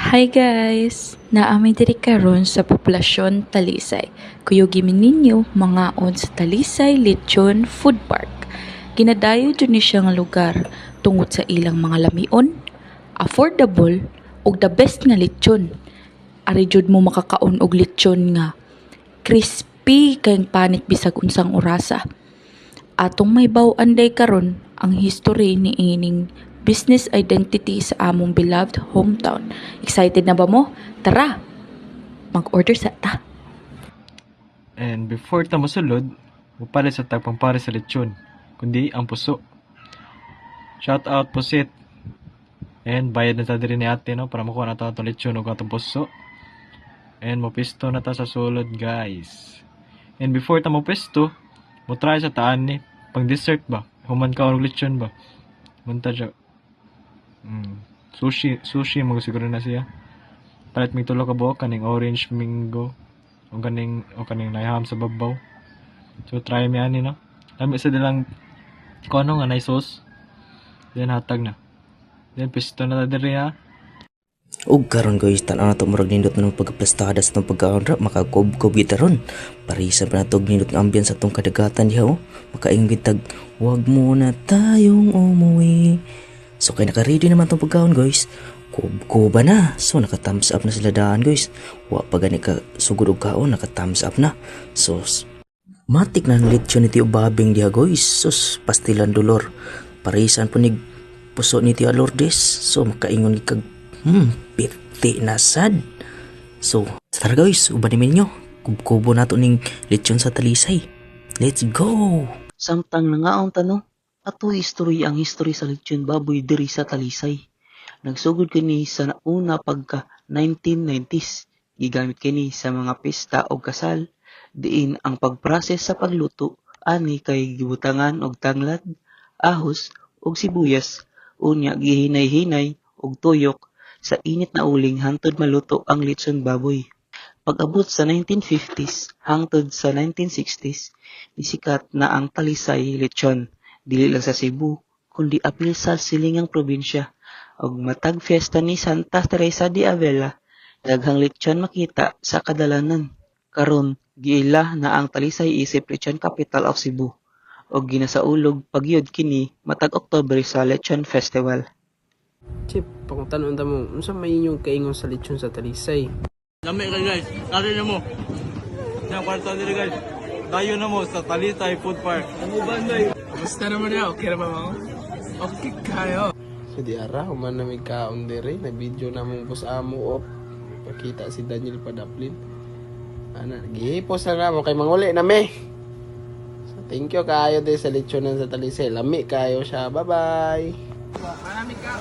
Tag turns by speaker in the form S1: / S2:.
S1: Hi guys! Naamay diri karon sa populasyon Talisay. Kuyog gimin ninyo mangaon sa Talisay Lechon Food Park. Ginadayo jud ni siya nga lugar tungod sa ilang mga lamion, affordable ug the best nga lechon. Ari jud mo makakaon og lechon nga crispy kayong panit bisag unsang orasa. Atong may baw-an day karon ang history ni ining business identity sa among beloved hometown. Excited na ba mo? Tara! Mag-order sa ta.
S2: And before ta mosulod, mupalit sa tagpang pare sa lechon, kundi ang puso. Shout out Pusit. And bayad na ta diri ni ate no para makuha na ta atong lechon ug atong puso. And mopisto na ta sa sulod, guys. And before ta mopisto, mo try sa taan ni pang dessert ba? Human ka og lechon ba? Munta siya. Sushi mo siguro na siya. Palit mig tulo ka buok kaning orange mango o kaning nayham sa babaw. So try mi ani no. Lami sa dilang kono nga nay sauce. Then hatag na. Then pisto na ta diri ha.
S3: Og karon guys, tan-aw na to murag nindot na ng pagkaplastada sa itong pagkaon ra, makakob-kob kita ron. Parisan pa na to nindot ng ambience sa itong kadagatan diha o. Makainggit tag, wag muna tayong umuwi. So kay naka-ready naman itong pagkaon guys. Kob-koba na. So naka-thumbs up na sila daan guys. Wa pa gani ka sugod og kaon, naka-thumbs up na. So matik na lechon ni Tio Babing diha guys. Sus, pastilan dolor. Parisan po ni puso ni Tio Lourdes. So makaingon kag piti na sad. So, tara guys, ubanin nyo. Kubo na to ning lechon sa Talisay. Let's go!
S4: Samtang nangaon tanong, ato history ang history sa lechon baboy diri sa Talisay. Nagsugod kini sa nauna pagka 1990s. Gigamit kini sa mga pista o kasal. Diin ang pagprocess sa pagluto, ani kay gibutangan og tanglad, ahos, og sibuyas, unya gihinay-hinay og tuyok sa init na uling hangtod maluto ang lechon baboy. Pag-abot sa 1950s hangtod sa 1960s, nisikat na ang Talisay lechon, dili lang sa Cebu, kundi apil sa silingang probinsya. Og matag fiesta ni Santa Teresa de Avila, daghang lechon makita sa kadalanan. Karon, giila na ang Talisay isip lechon capital of Cebu. Og ginasaulog pagyod kini matag Oktubre sa Lechon Festival.
S5: Chip, pangutanon ta mo, unsa may inyong kaingon sa lechon sa Talisay?
S2: Lami ka guys. Kari na mo. Sa kwarta diri guys. Dayo na mo sa Talisay Food Park.
S5: Ano ba, Nay? Kamusta naman na? Okay na ba mo? Okay kayo. So di ara, human na may kaon diri, na video na mong boss amo op. Pakita si Daniel Padaplin. Ana, gihipos na mo kay manguli na me. So thank you kayo din sa lechonan sa Talisay. Lami kayo siya. Bye-bye. Marami ka.